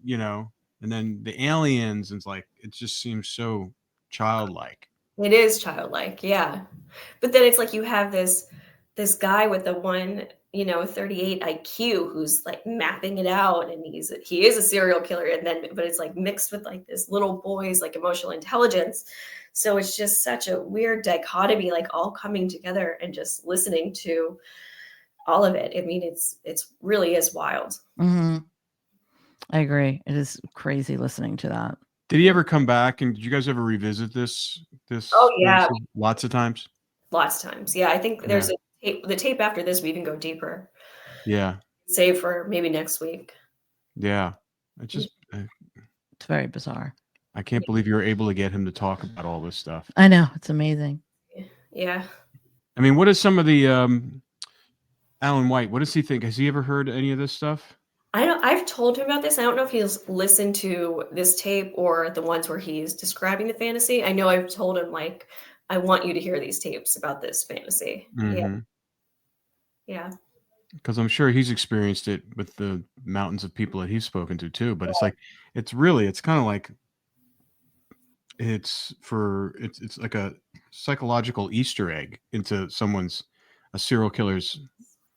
and then the aliens, and it's like it just seems so childlike. It is childlike, yeah. But then it's like you have this guy with the 138 IQ who's like mapping it out, and he is a serial killer, and then but it's like mixed with like this little boy's like emotional intelligence. So it's just such a weird dichotomy, like all coming together, and just listening to all of it. I mean, it's really is wild. Mm-hmm. I agree. It is crazy listening to that. Did he ever come back, and did you guys ever revisit this? Oh, yeah. Lots of times. Lots of times. Yeah, I think there's the tape after this, we even go deeper. Yeah. Save for maybe next week. Yeah. It's just It's very bizarre. I can't believe you were able to get him to talk about all this stuff. I know. It's amazing. Yeah. I mean, what is some of the Alan White? What does he think? Has he ever heard any of this stuff? I've told him about this. I don't know if he's listened to this tape or the ones where he's describing the fantasy. I know I've told him, like, I want you to hear these tapes about this fantasy. Mm-hmm. Yeah. Because I'm sure he's experienced it with the mountains of people that he's spoken to too. But it's like, it's kind of like, it's like a psychological Easter egg into a serial killer's.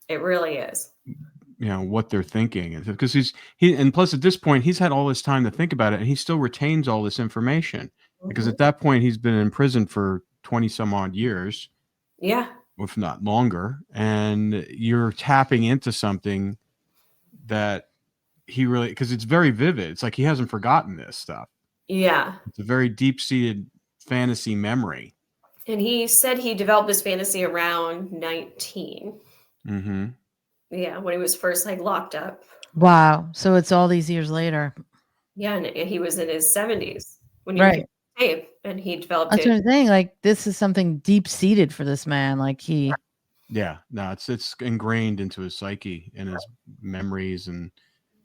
It really is. What they're thinking, because and plus at this point he's had all this time to think about it, and he still retains all this information because at that point he's been in prison for 20 some odd years. Yeah. If not longer, and you're tapping into something that he really, because it's very vivid. It's like he hasn't forgotten this stuff. Yeah. It's a very deep-seated fantasy memory. And he said he developed this fantasy around 19. Mm-hmm. Yeah, when he was first like locked up. Wow. So it's all these years later. Yeah, and he was in his 70s when he Right. tape, and he developed That's it. what I'm saying. Like, this is something deep seated for this man. Like Yeah, no, it's ingrained into his psyche and his memories, and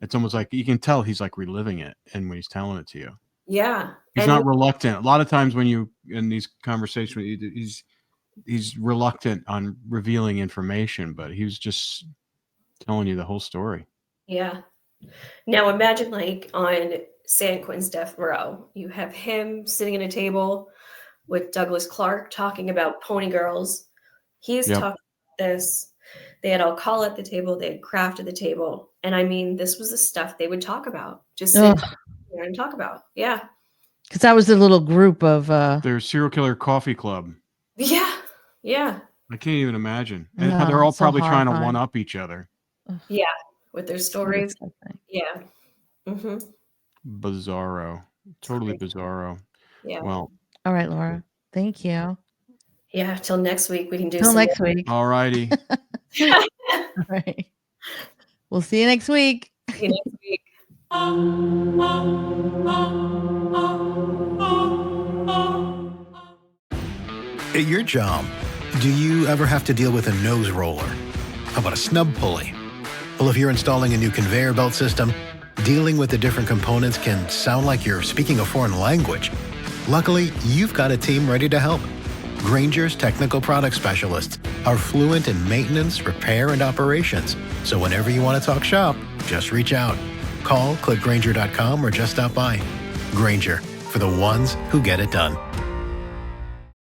it's almost like you can tell he's like reliving it, and when he's telling it to you. Yeah. He's and not reluctant. A lot of times when you in these conversations with you, he's reluctant on revealing information, but he was just telling you the whole story. Yeah. Now imagine like on San Quentin's death row, you have him sitting at a table with Douglas Clark talking about pony girls. He's talking about this. They had alcohol at the table. They had craft at the table. And I mean, this was the stuff they would talk about. Just sit there and talk about. Yeah. because that was the little group of Their serial killer coffee club. Yeah. Yeah. I can't even imagine. And No, how they're all so probably trying to horrifying. one up each other. Yeah. with their stories. Yeah. Mm-hmm. Bizarro. Totally bizarro. Yeah. Well, All right, Laura. Thank you. Yeah. Till next week, we can do Till some next more. week. all righty. All right. We'll see you next week. See you next week. At your job, do you ever have to deal with a nose roller? How about a snub pulley? Well, if you're installing a new conveyor belt system, dealing with the different components can sound like you're speaking a foreign language. Luckily, you've got a team ready to help. Grainger's technical product specialists are fluent in maintenance, repair, and operations. So whenever you want to talk shop, just reach out. Call, click Grainger.com, or just stop by. Grainger, for the ones who get it done.